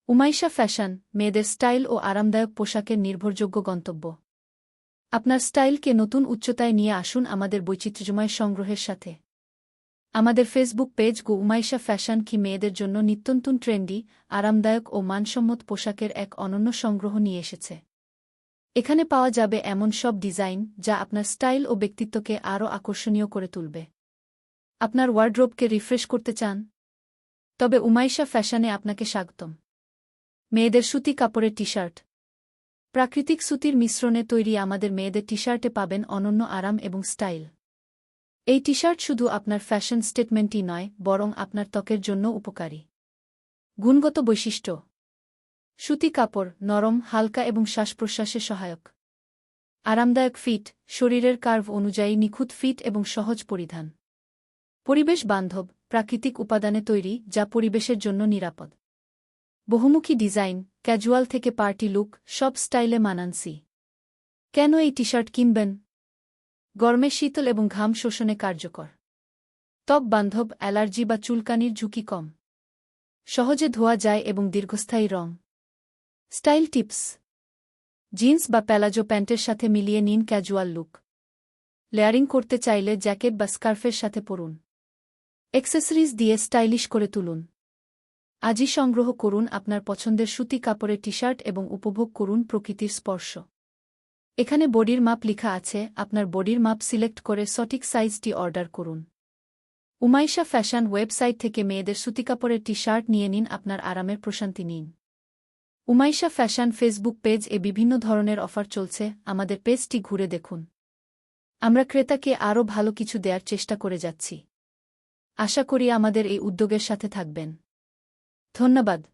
উমাইশা fashion, মেয়েদের style ও আরামদায়ক পোশাকের নির্ভরযোগ্য গন্তব্য। আপনার স্টাইলকে নতুন উচ্চতায় নিয়ে আসুন আমাদের বৈচিত্র্যময় সংগ্রহের সাথে। আমাদের ফেসবুক পেজ উমাইশা ফ্যাশন কি মেয়েদের জন্য নিত্যনতুন ট্রেন্ডি, আরামদায়ক ও মানসম্মত পোশাকের এক অনন্য সংগ্রহ নিয়ে এসেছে। এখানে পাওয়া যাবে এমন সব ডিজাইন যা আপনার স্টাইল ও ব্যক্তিত্বকে আরও আকর্ষণীয় করে তুলবে। আপনার ওয়ার্ড্রোবকে রিফ্রেশ করতে চান? তবে উমাইশা ফ্যাশনে আপনাকে স্বাগতম। মেয়েদের সুতি কাপড়ের টি-শার্ট। প্রাকৃতিক সুতির মিশ্রণে তৈরি আমাদের মেয়েদের টি-শার্টে পাবেন অনন্য আরাম এবং স্টাইল। এই টি-শার্ট শুধু আপনার ফ্যাশন স্টেটমেন্টই নয়, বরং আপনার ত্বকের জন্য উপকারী। গুণগত বৈশিষ্ট্য: সুতি কাপড়, নরম, হালকা এবং শ্বাস-প্রশ্বাসে সহায়ক। আরামদায়ক ফিট, শরীরের কার্ভ অনুযায়ী নিখুঁত ফিট এবং সহজ পরিধান। পরিবেশ বান্ধব, প্রাকৃতিক উপাদানে তৈরি যা পরিবেশের জন্য নিরাপদ। বহুমুখী ডিজাইন, ক্যাজুয়াল থেকে পার্টি লুক, সব স্টাইলে মানানসি। কেন এই টি-শার্ট কিনবেন? গরমে শীতল এবং ঘাম শোষণে কার্যকর। ত্বক বান্ধব, অ্যালার্জি বা চুলকানির ঝুঁকি কম। সহজে ধোয়া যায় এবং দীর্ঘস্থায়ী রং। স্টাইল টিপস: জিন্স বা প্যালাজো প্যান্টের সাথে মিলিয়ে নিন ক্যাজুয়াল লুক। লেয়ারিং করতে চাইলে জ্যাকেট বা স্কার্ফের সাথে পরুন। অ্যাক্সেসরিজ দিয়ে স্টাইলিশ করে তুলুন। আজই সংগ্রহ করুন আপনার পছন্দের সুতি কাপড়ের টি-শার্ট এবং উপভোগ করুন প্রকৃতির স্পর্শ। এখানে বডির মাপ লেখা আছে, আপনার বডির মাপ সিলেক্ট করে সঠিক সাইজটি অর্ডার করুন। উমাইশা ফ্যাশন ওয়েবসাইট থেকে মেয়েদের সুতি কাপড়ের টি-শার্ট নিয়ে নিন, আপনার আরামের প্রশান্তি নিন। উমাইশা ফ্যাশন ফেসবুক পেজ এ বিভিন্ন ধরনের অফার চলছে, আমাদের পেজটি ঘুরে দেখুন। আমরা ক্রেতাকে আরও ভালো কিছু দেওয়ার চেষ্টা করে যাচ্ছি। আশা করি আমাদের এই উদ্যোগের সাথে থাকবেন। ধন্যবাদ।